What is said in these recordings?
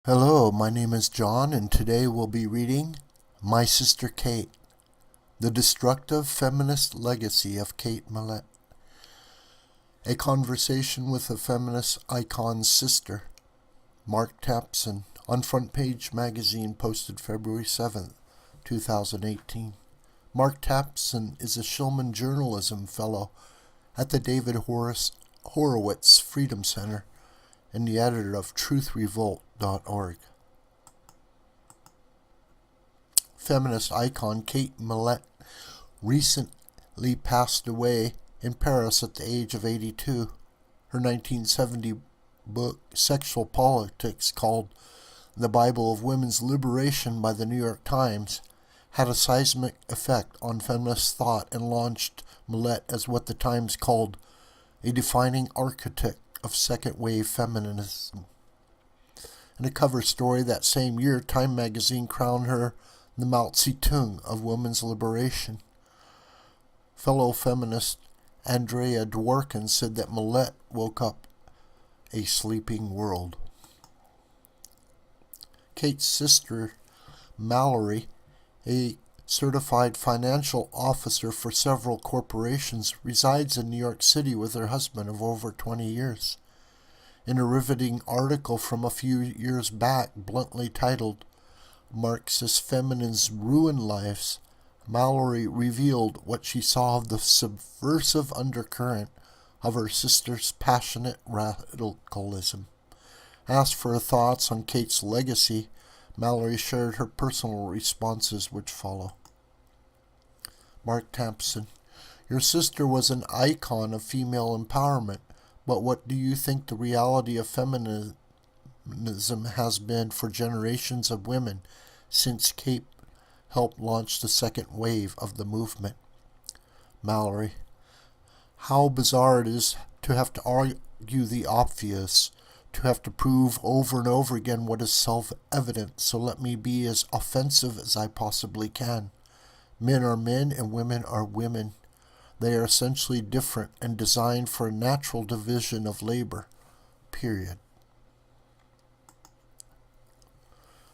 Hello, my name is John, and today we'll be reading My Sister Kate, The Destructive Feminist Legacy of Kate Millett. A conversation with a feminist icon's sister, Mark Tapson, on FrontPageMag posted February 7th, 2018. Mark Tapson is a Shillman Journalism Fellow at the David Horowitz Freedom Center and the editor of TruthRevolt.org. Feminist icon Kate Millett recently passed away in Paris at the age of 82. Her 1970 book, Sexual Politics, called The Bible of Women's Liberation by the New York Times, had a seismic effect on feminist thought and launched Millett as what the Times called a defining architect of second-wave feminism. In a cover story that same year, Time magazine crowned her the Mao Zedong of women's liberation. Fellow feminist Andrea Dworkin said that Millett woke up a sleeping world. Kate's sister, Mallory, a certified financial officer for several corporations, resides in New York City with her husband of over 20 years. In a riveting article from a few years back, bluntly titled Marxist Feminists Ruin Lives, Mallory revealed what she saw of the subversive undercurrent of her sister's passionate radicalism. Asked for her thoughts on Kate's legacy, Mallory shared her personal responses which follow. Mark Tapson: Your sister was an icon of female empowerment, but what do you think the reality of feminism has been for generations of women since Kate helped launch the second wave of the movement? Mallory: How bizarre it is to have to argue the obvious, to have to prove over and over again what is self-evident, so let me be as offensive as I possibly can. Men are men and women are women. They are essentially different and designed for a natural division of labor. Period.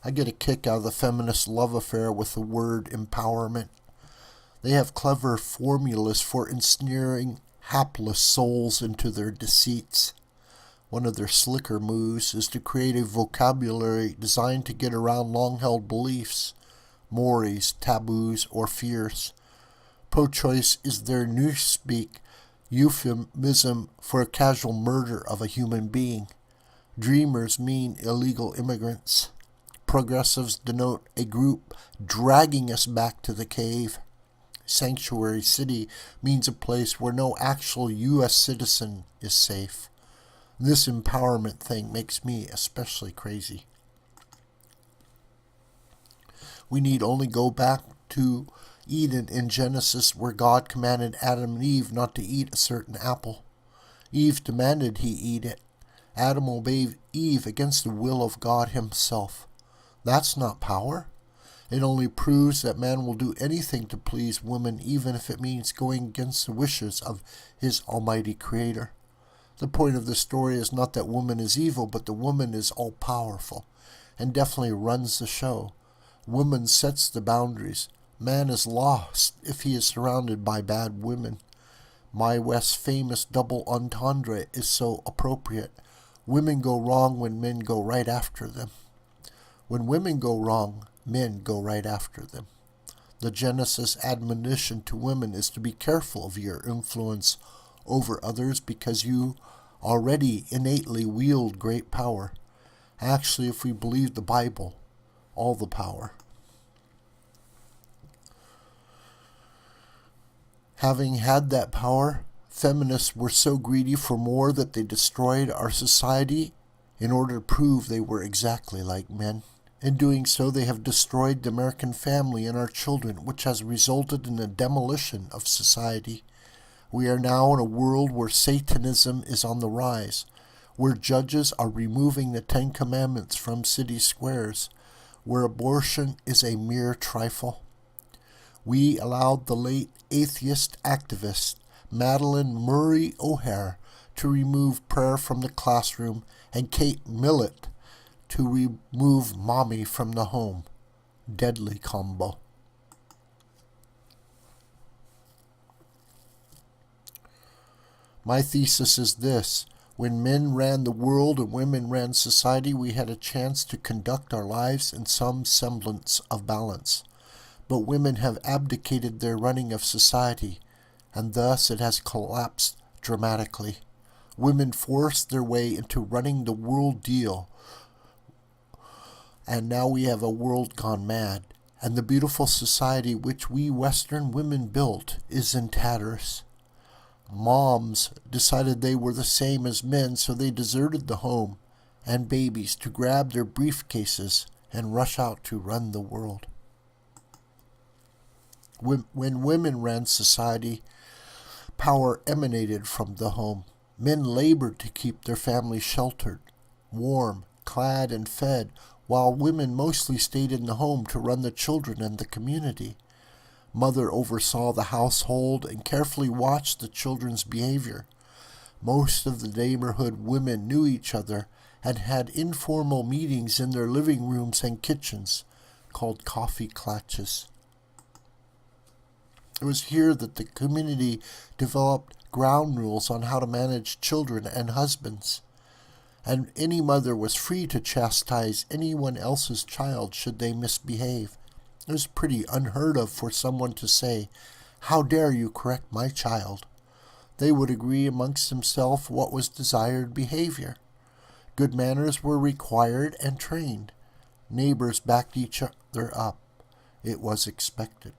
I get a kick out of the feminist love affair with the word empowerment. They have clever formulas for ensnaring hapless souls into their deceits. One of their slicker moves is to create a vocabulary designed to get around long-held beliefs, mores, taboos, or fears. Pro-choice is their newspeak euphemism for a casual murder of a human being. Dreamers mean illegal immigrants. Progressives denote a group dragging us back to the cave. Sanctuary city means a place where no actual U.S. citizen is safe. This empowerment thing makes me especially crazy. We need only go back to Eden in Genesis, where God commanded Adam and Eve not to eat a certain apple. Eve demanded he eat it. Adam obeyed Eve against the will of God himself. That's not power. It only proves that man will do anything to please woman, even if it means going against the wishes of his almighty creator. The point of the story is not that woman is evil, but the woman is all-powerful and definitely runs the show. Woman sets the boundaries. Man is lost if he is surrounded by bad women. My West's famous double entendre is so appropriate. Women go wrong when men go right after them. When women go wrong, men go right after them. The Genesis admonition to women is to be careful of your influence over others because you already innately wield great power. Actually, if we believe the Bible, all the power. Having had that power, feminists were so greedy for more that they destroyed our society in order to prove they were exactly like men. In doing so, they have destroyed the American family and our children, which has resulted in the demolition of society. We are now in a world where Satanism is on the rise, where judges are removing the Ten Commandments from city squares, where abortion is a mere trifle. We allowed the late atheist activist Madeleine Murray O'Hare to remove prayer from the classroom, and Kate Millett to remove mommy from the home. Deadly combo. My thesis is this. When men ran the world and women ran society, we had a chance to conduct our lives in some semblance of balance. But women have abdicated their running of society, and thus it has collapsed dramatically. Women forced their way into running the world deal, and now we have a world gone mad, and the beautiful society which we Western women built is in tatters. Moms decided they were the same as men, so they deserted the home and babies to grab their briefcases and rush out to run the world. When women ran society, power emanated from the home. Men labored to keep their families sheltered, warm, clad, and fed, while women mostly stayed in the home to run the children and the community. Mother oversaw the household and carefully watched the children's behavior. Most of the neighborhood women knew each other and had informal meetings in their living rooms and kitchens, called coffee klatches. It was here that the community developed ground rules on how to manage children and husbands, and any mother was free to chastise anyone else's child should they misbehave. It was pretty unheard of for someone to say, "How dare you correct my child?" They would agree amongst themselves what was desired behavior. Good manners were required and trained. Neighbors backed each other up. It was expected.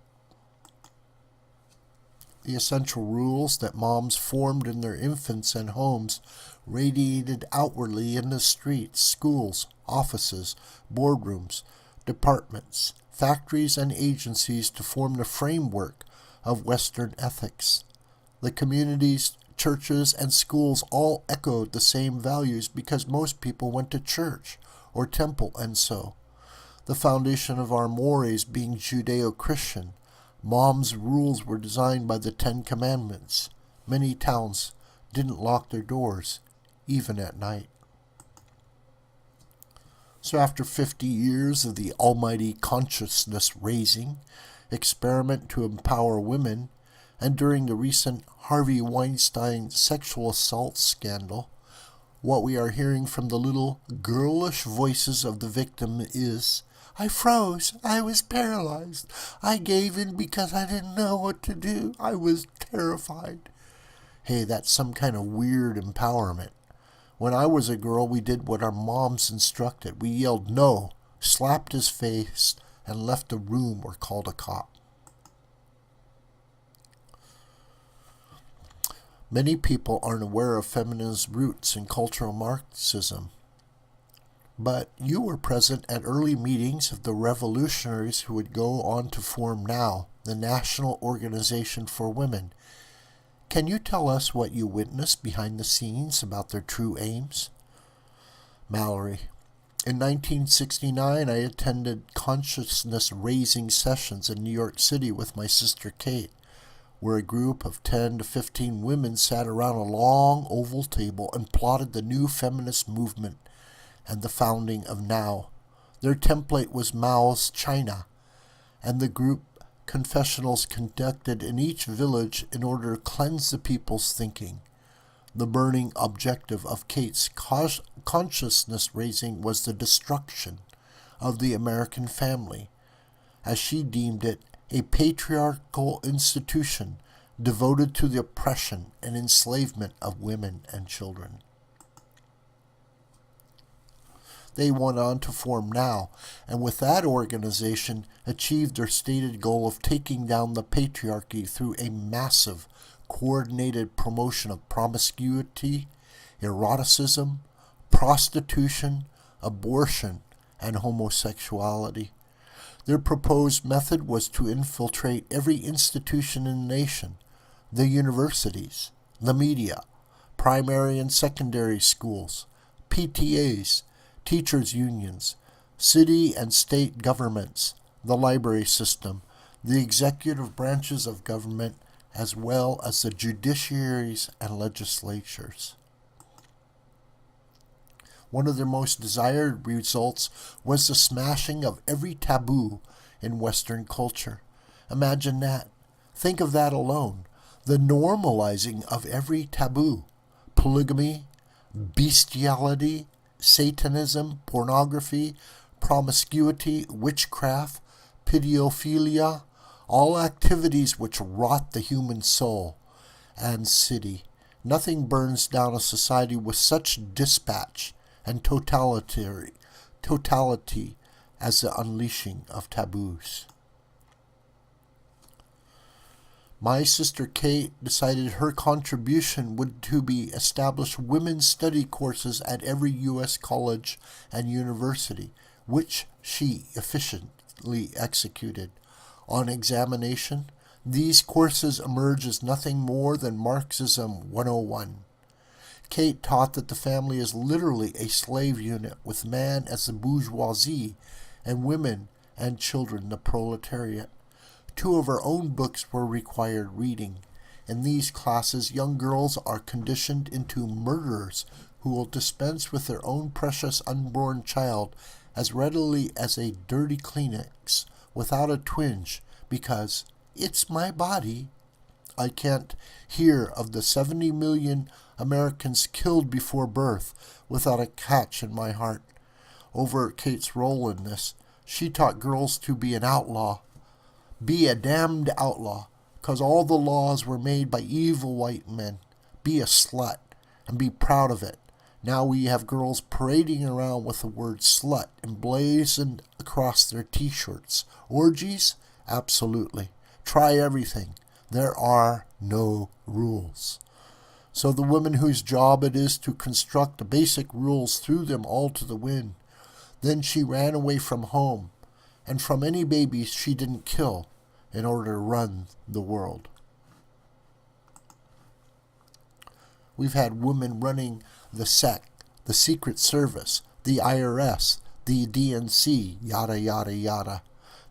The essential rules that moms formed in their infants and homes radiated outwardly in the streets, schools, offices, boardrooms, departments, factories, and agencies to form the framework of Western ethics. The communities, churches, and schools all echoed the same values because most people went to church or temple, and so. The foundation of our mores being Judeo-Christian, Mom's rules were designed by the Ten Commandments. Many towns didn't lock their doors, even at night. So after 50 years of the almighty consciousness-raising experiment to empower women, and during the recent Harvey Weinstein sexual assault scandal, what we are hearing from the little girlish voices of the victim is, "I froze. I was paralyzed. I gave in because I didn't know what to do. I was terrified." Hey, that's some kind of weird empowerment. When I was a girl, we did what our moms instructed. We yelled no, slapped his face, and left the room or called a cop. Many people aren't aware of feminism's roots in cultural Marxism. But you were present at early meetings of the revolutionaries who would go on to form NOW, the National Organization for Women. Can you tell us what you witnessed behind the scenes about their true aims? Mallory. In 1969, I attended consciousness-raising sessions in New York City with my sister Kate, where a group of 10 to 15 women sat around a long oval table and plotted the new feminist movement and the founding of NOW. Their template was Mao's China, and the group confessionals conducted in each village in order to cleanse the people's thinking. The burning objective of Kate's consciousness raising was the destruction of the American family, as she deemed it a patriarchal institution devoted to the oppression and enslavement of women and children. They went on to form NOW, and with that organization achieved their stated goal of taking down the patriarchy through a massive, coordinated promotion of promiscuity, eroticism, prostitution, abortion, and homosexuality. Their proposed method was to infiltrate every institution in the nation, the universities, the media, primary and secondary schools, PTAs, teachers' unions, city and state governments, the library system, the executive branches of government, as well as the judiciaries and legislatures. One of their most desired results was the smashing of every taboo in Western culture. Imagine that. Think of that alone. The normalizing of every taboo. Polygamy, bestiality, Satanism, pornography, promiscuity, witchcraft, pedophilia, all activities which rot the human soul and city. Nothing burns down a society with such dispatch and totality as the unleashing of taboos. My sister Kate decided her contribution would to be establish women's study courses at every U.S. college and university, which she efficiently executed. On examination, these courses emerge as nothing more than Marxism 101. Kate taught that the family is literally a slave unit, with man as the bourgeoisie and women and children the proletariat. 2 of her own books were required reading. In these classes, young girls are conditioned into murderers who will dispense with their own precious unborn child as readily as a dirty Kleenex, without a twinge, because it's my body. I can't hear of the 70 million Americans killed before birth without a catch in my heart. Over Kate's role in this, she taught girls to be an outlaw. Be a damned outlaw, 'cause all the laws were made by evil white men. Be a slut, and be proud of it. Now we have girls parading around with the word slut emblazoned across their t-shirts. Orgies? Absolutely. Try everything. There are no rules. So the woman whose job it is to construct the basic rules threw them all to the wind. Then she ran away from home, and from any babies she didn't kill, in order to run the world. We've had women running the SEC, the Secret Service, the IRS, the DNC, yada, yada, yada.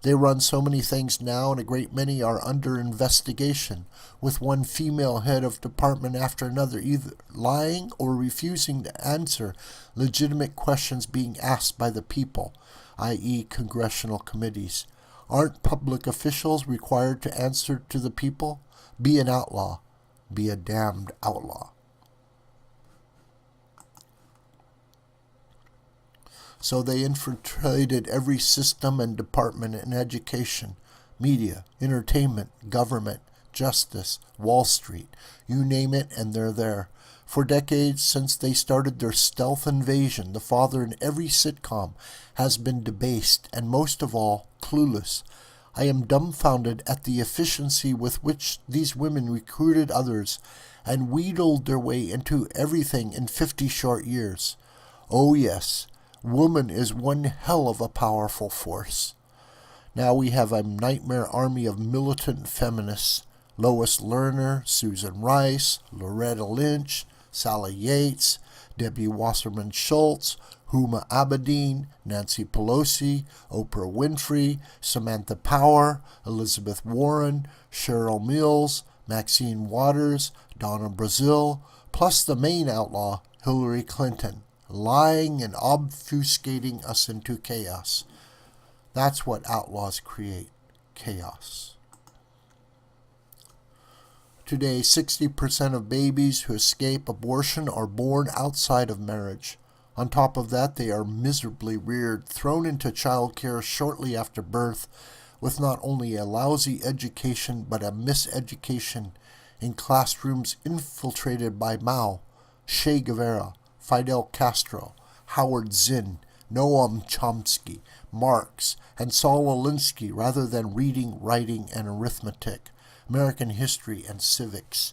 They run so many things now, and a great many are under investigation, with one female head of department after another either lying or refusing to answer legitimate questions being asked by the people, i.e. congressional committees. Aren't public officials required to answer to the people? Be an outlaw. Be a damned outlaw. So they infiltrated every system and department in education, media, entertainment, government, justice, Wall Street. You name it, and they're there. For decades since they started their stealth invasion, the father in every sitcom has been debased and most of all, clueless. I am dumbfounded at the efficiency with which these women recruited others and wheedled their way into everything in 50 short years. Oh yes, woman is one hell of a powerful force. Now we have a nightmare army of militant feminists. Lois Lerner, Susan Rice, Loretta Lynch, Sally Yates, Debbie Wasserman Schultz, Huma Abedin, Nancy Pelosi, Oprah Winfrey, Samantha Power, Elizabeth Warren, Cheryl Mills, Maxine Waters, Donna Brazile, plus the main outlaw, Hillary Clinton, lying and obfuscating us into chaos. That's what outlaws create, chaos. Today, 60% of babies who escape abortion are born outside of marriage. On top of that, they are miserably reared, thrown into child care shortly after birth, with not only a lousy education, but a miseducation in classrooms infiltrated by Mao, Che Guevara, Fidel Castro, Howard Zinn, Noam Chomsky, Marx, and Saul Alinsky, rather than reading, writing, and arithmetic, American history, and civics.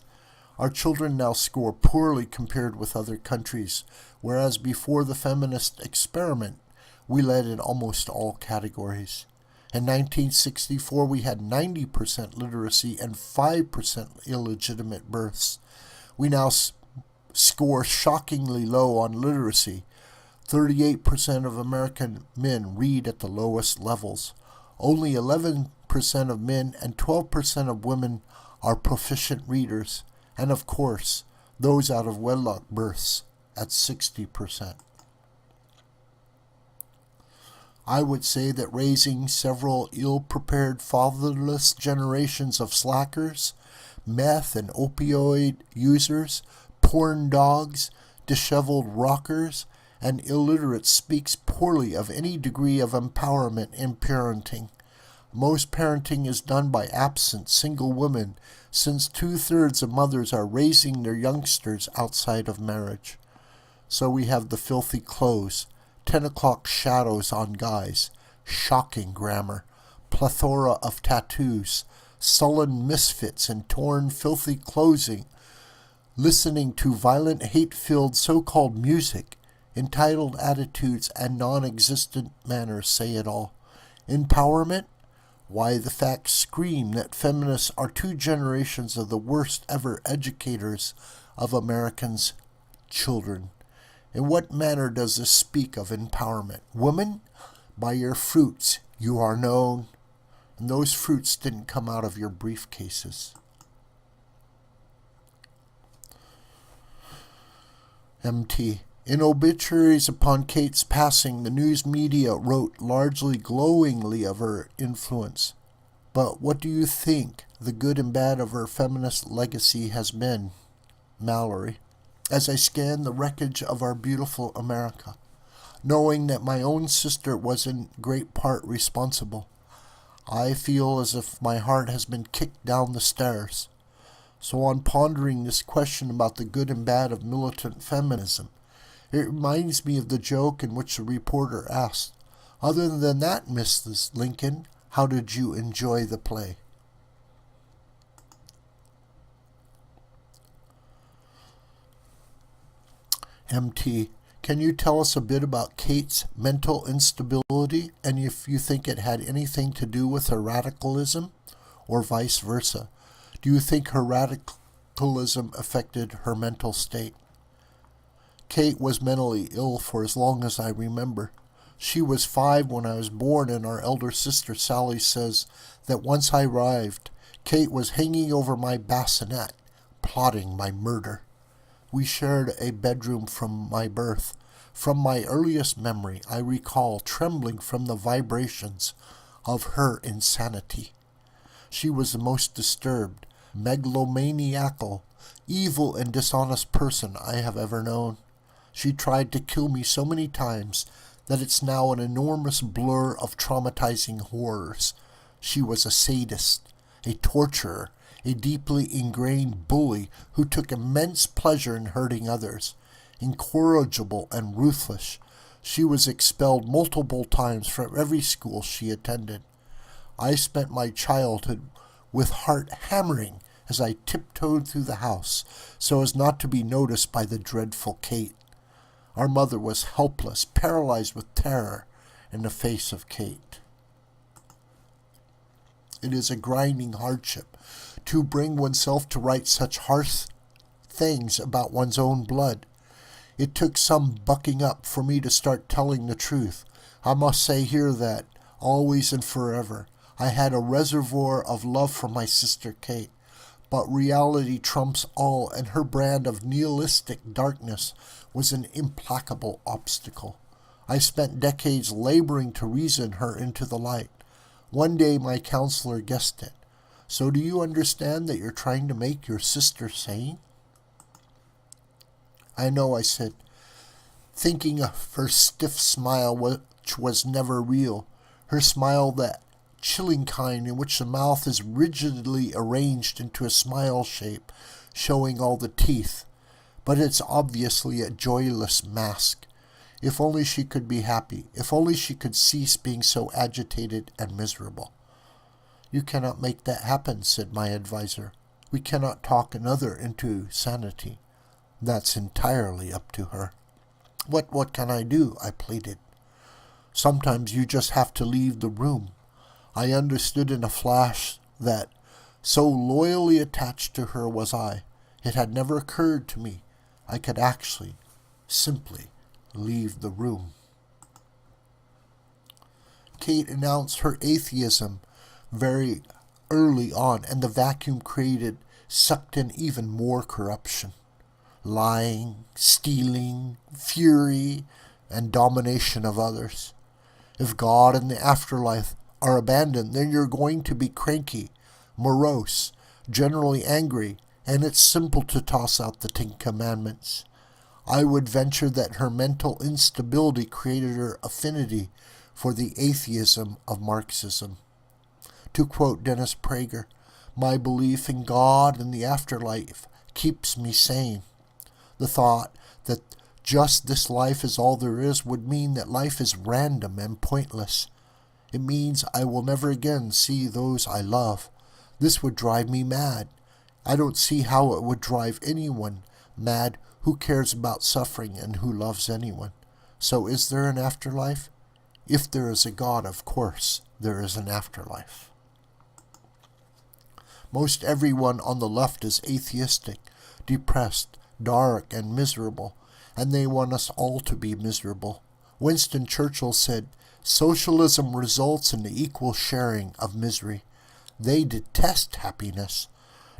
Our children now score poorly compared with other countries, whereas before the feminist experiment, we led in almost all categories. In 1964, we had 90% literacy and 5% illegitimate births. We now score shockingly low on literacy. 38% of American men read at the lowest levels. Only 11% of men and 12% of women are proficient readers, and of course, those out of wedlock births at 60%. I would say that raising several ill-prepared fatherless generations of slackers, meth and opioid users, porn dogs, disheveled rockers, and illiterates speaks poorly of any degree of empowerment in parenting. Most parenting is done by absent single women, since 2/3 of mothers are raising their youngsters outside of marriage. So we have the filthy clothes, 10 o'clock shadows on guys, shocking grammar, plethora of tattoos, sullen misfits in torn, filthy clothing, listening to violent, hate-filled so-called music, entitled attitudes, and non-existent manners say it all. Empowerment? Why, the facts scream that feminists are 2 generations of the worst ever educators of Americans' children. In what manner does this speak of empowerment? Women, by your fruits you are known. And those fruits didn't come out of your briefcases. MT. In obituaries upon Kate's passing, the news media wrote largely glowingly of her influence. But what do you think the good and bad of her feminist legacy has been, Mallory? As I scan the wreckage of our beautiful America, knowing that my own sister was in great part responsible, I feel as if my heart has been kicked down the stairs. So on pondering this question about the good and bad of militant feminism, it reminds me of the joke in which the reporter asked, "Other than that, Mrs. Lincoln, how did you enjoy the play?" MT. Can you tell us a bit about Kate's mental instability, and if you think it had anything to do with her radicalism, or vice versa? Do you think her radicalism affected her mental state? Kate was mentally ill for as long as I remember. She was 5 when I was born, and our elder sister Sally says that once I arrived, Kate was hanging over my bassinet, plotting my murder. We shared a bedroom from my birth. From my earliest memory, I recall trembling from the vibrations of her insanity. She was the most disturbed, megalomaniacal, evil and dishonest person I have ever known. She tried to kill me so many times that it's now an enormous blur of traumatizing horrors. She was a sadist, a torturer, a deeply ingrained bully who took immense pleasure in hurting others. Incorrigible and ruthless, she was expelled multiple times from every school she attended. I spent my childhood with heart hammering as I tiptoed through the house so as not to be noticed by the dreadful Kate. Our mother was helpless, paralyzed with terror in the face of Kate. It is a grinding hardship to bring oneself to write such harsh things about one's own blood. It took some bucking up for me to start telling the truth. I must say here that, always and forever, I had a reservoir of love for my sister Kate, but reality trumps all, and her brand of nihilistic darkness was an implacable obstacle. I spent decades laboring to reason her into the light. One day my counselor guessed it. "So do you understand that you're trying to make your sister sane?" "I know," I said, thinking of her stiff smile, which was never real. Her smile, that chilling kind in which the mouth is rigidly arranged into a smile shape, showing all the teeth. But it's obviously a joyless mask. If only she could be happy. If only she could cease being so agitated and miserable. "You cannot make that happen," said my advisor. "We cannot talk another into sanity. That's entirely up to her." What can I do?" I pleaded. "Sometimes you just have to leave the room." I understood in a flash that, so loyally attached to her was I, it had never occurred to me I could actually, simply, leave the room. Kate announced her atheism very early on, and the vacuum created sucked in even more corruption. Lying, stealing, fury, and domination of others. If God and the afterlife are abandoned, then you're going to be cranky, morose, generally angry, and it's simple to toss out the Ten Commandments. I would venture that her mental instability created her affinity for the atheism of Marxism. To quote Dennis Prager, "My belief in God and the afterlife keeps me sane." The thought that just this life is all there is would mean that life is random and pointless. It means I will never again see those I love. This would drive me mad. I don't see how it would drive anyone mad who cares about suffering and who loves anyone. So is there an afterlife? If there is a God, of course, there is an afterlife. Most everyone on the left is atheistic, depressed, dark, and miserable, and they want us all to be miserable. Winston Churchill said, "Socialism results in the equal sharing of misery." They detest happiness.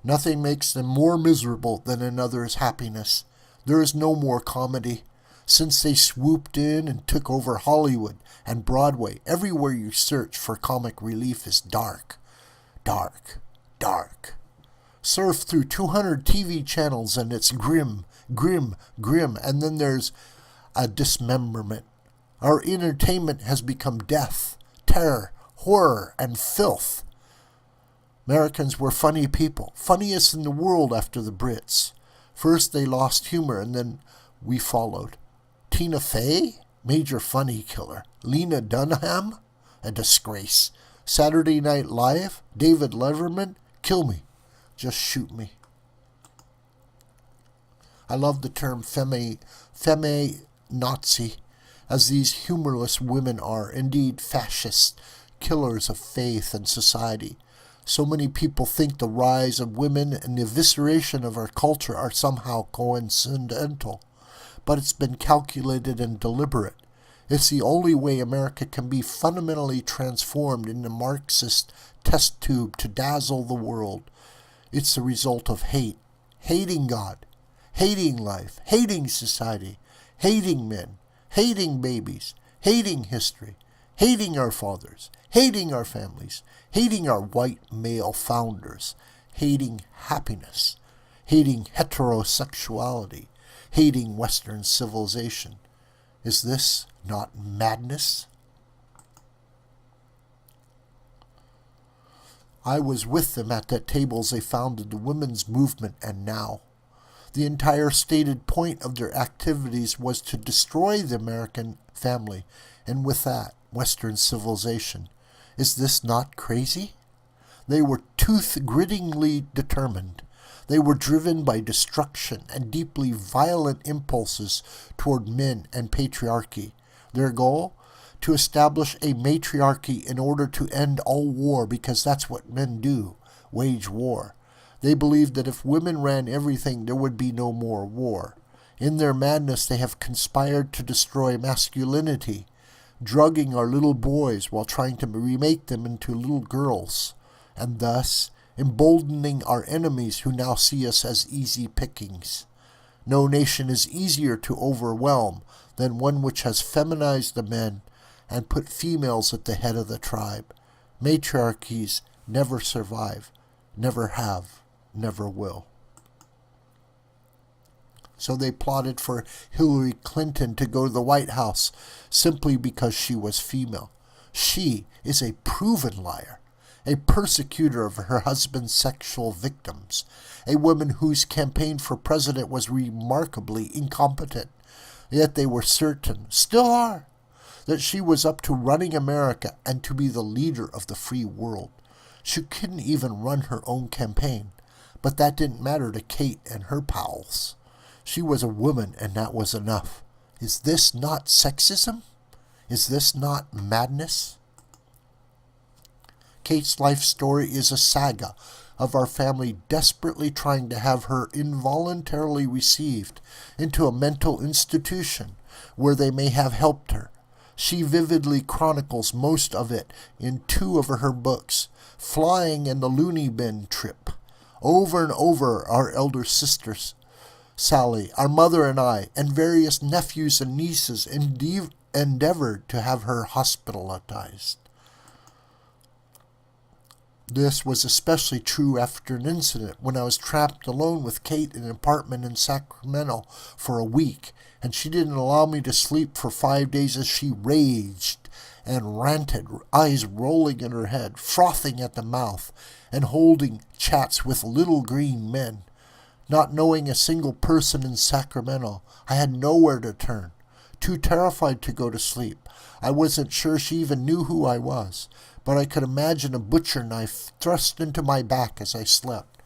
Nothing makes them more miserable than another's happiness. There is no more comedy. Since they swooped in and took over Hollywood and Broadway, everywhere you search for comic relief is dark, dark, dark. Surf through 200 TV channels and it's grim, grim, grim, and then there's a dismemberment. Our entertainment has become death, terror, horror, and filth. Americans were funny people, funniest in the world after the Brits. First they lost humor and then we followed. Tina Fey, major funny killer. Lena Dunham, a disgrace. Saturday Night Live, David Letterman, kill me. Just shoot me. I love the term femme-Nazi, as these humorless women are, indeed fascists, killers of faith and society. So many people think the rise of women and the evisceration of our culture are somehow coincidental, but it's been calculated and deliberate. It's the only way America can be fundamentally transformed into a Marxist test tube to dazzle the world. It's the result of hate, hating God, hating life, hating society, hating men, hating babies, hating history, hating our fathers, hating our families, hating our white male founders, hating happiness, hating heterosexuality, hating Western civilization. Is this not madness? I was with them at that table as they founded the women's movement, and now. The entire stated point of their activities was to destroy the American family, and with that, Western civilization. Is this not crazy? They were tooth-grittingly determined. They were driven by destruction and deeply violent impulses toward men and patriarchy. Their goal? To establish a matriarchy in order to end all war, because that's what men do, wage war. They believed that if women ran everything, there would be no more war. In their madness, they have conspired to destroy masculinity, drugging our little boys while trying to remake them into little girls, and thus emboldening our enemies who now see us as easy pickings. No nation is easier to overwhelm than one which has feminized the men and put females at the head of the tribe. Matriarchies never survive, never have, never will. So they plotted for Hillary Clinton to go to the White House simply because she was female. She is a proven liar, a persecutor of her husband's sexual victims, a woman whose campaign for president was remarkably incompetent. Yet they were certain, still are, that she was up to running America and to be the leader of the free world. She couldn't even run her own campaign, but that didn't matter to Kate and her pals. She was a woman, and that was enough. Is this not sexism? Is this not madness? Kate's life story is a saga of our family desperately trying to have her involuntarily received into a mental institution where they may have helped her. She vividly chronicles most of it in 2 of her books, Flying and the Loony Bin Trip. Over and over, our elder sisters, Sally, our mother and I, and various nephews and nieces endeavored to have her hospitalized. This was especially true after an incident when I was trapped alone with Kate in an apartment in Sacramento for a week, and she didn't allow me to sleep for 5 days as she raged and ranted, eyes rolling in her head, frothing at the mouth, and holding chats with little green men. Not knowing a single person in Sacramento, I had nowhere to turn. Too terrified to go to sleep. I wasn't sure she even knew who I was, but I could imagine a butcher knife thrust into my back as I slept.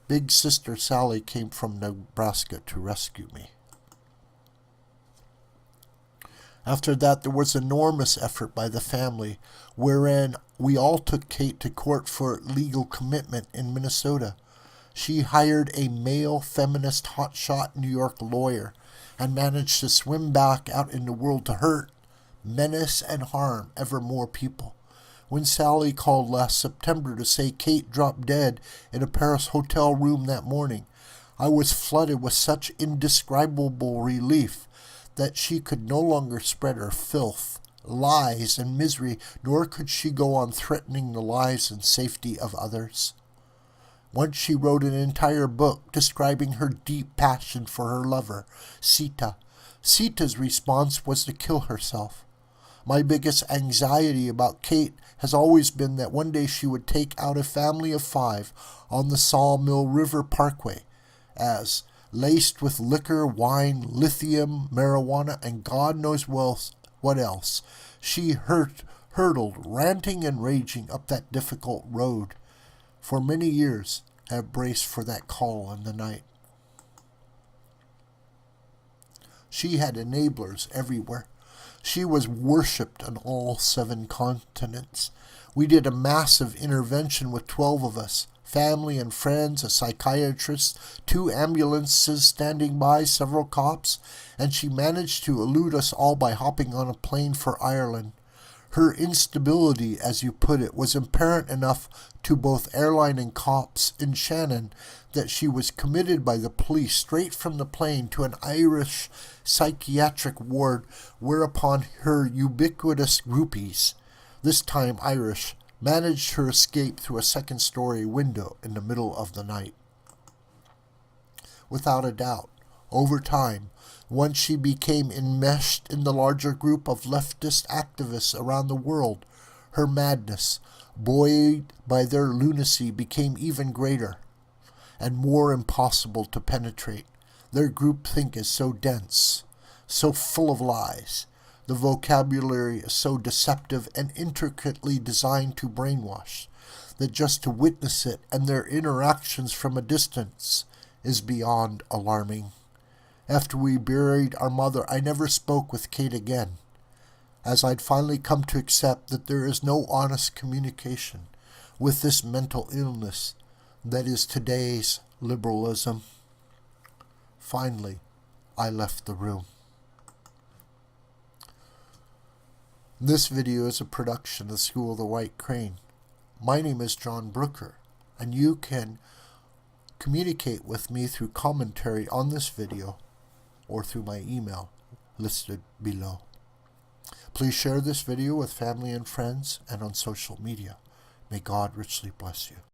Big Sister Sally came from Nebraska to rescue me. After that, there was enormous effort by the family, wherein we all took Kate to court for legal commitment in Minnesota. She hired a male feminist hotshot New York lawyer and managed to swim back out in the world to hurt, menace, and harm ever more people. When Sally called last September to say Kate dropped dead in a Paris hotel room that morning, I was flooded with such indescribable relief that she could no longer spread her filth, lies, and misery, nor could she go on threatening the lives and safety of others. Once she wrote an entire book describing her deep passion for her lover, Sita. Sita's response was to kill herself. My biggest anxiety about Kate has always been that one day she would take out a family of 5 on the Sawmill River Parkway, as, laced with liquor, wine, lithium, marijuana, and God knows what else, she hurtled, ranting and raging up that difficult road. For many years, I have braced for that call in the night. She had enablers everywhere. She was worshipped on all 7 continents. We did a massive intervention with 12 of us, family and friends, a psychiatrist, 2 ambulances standing by, several cops, and she managed to elude us all by hopping on a plane for Ireland. Her instability, as you put it, was apparent enough to both airline and cops in Shannon that she was committed by the police straight from the plane to an Irish psychiatric ward, whereupon her ubiquitous groupies, this time Irish, managed her escape through a 2nd-story window in the middle of the night. Without a doubt, over time, once she became enmeshed in the larger group of leftist activists around the world, her madness, buoyed by their lunacy, became even greater and more impossible to penetrate. Their groupthink is so dense, so full of lies. The vocabulary is so deceptive and intricately designed to brainwash that just to witness it and their interactions from a distance is beyond alarming. After we buried our mother, I never spoke with Kate again, as I'd finally come to accept that there is no honest communication with this mental illness that is today's liberalism. Finally, I left the room. This video is a production of the School of the White Crane. My name is John Brooker, and you can communicate with me through commentary on this video or through my email listed below. Please share this video with family and friends and on social media. May God richly bless you.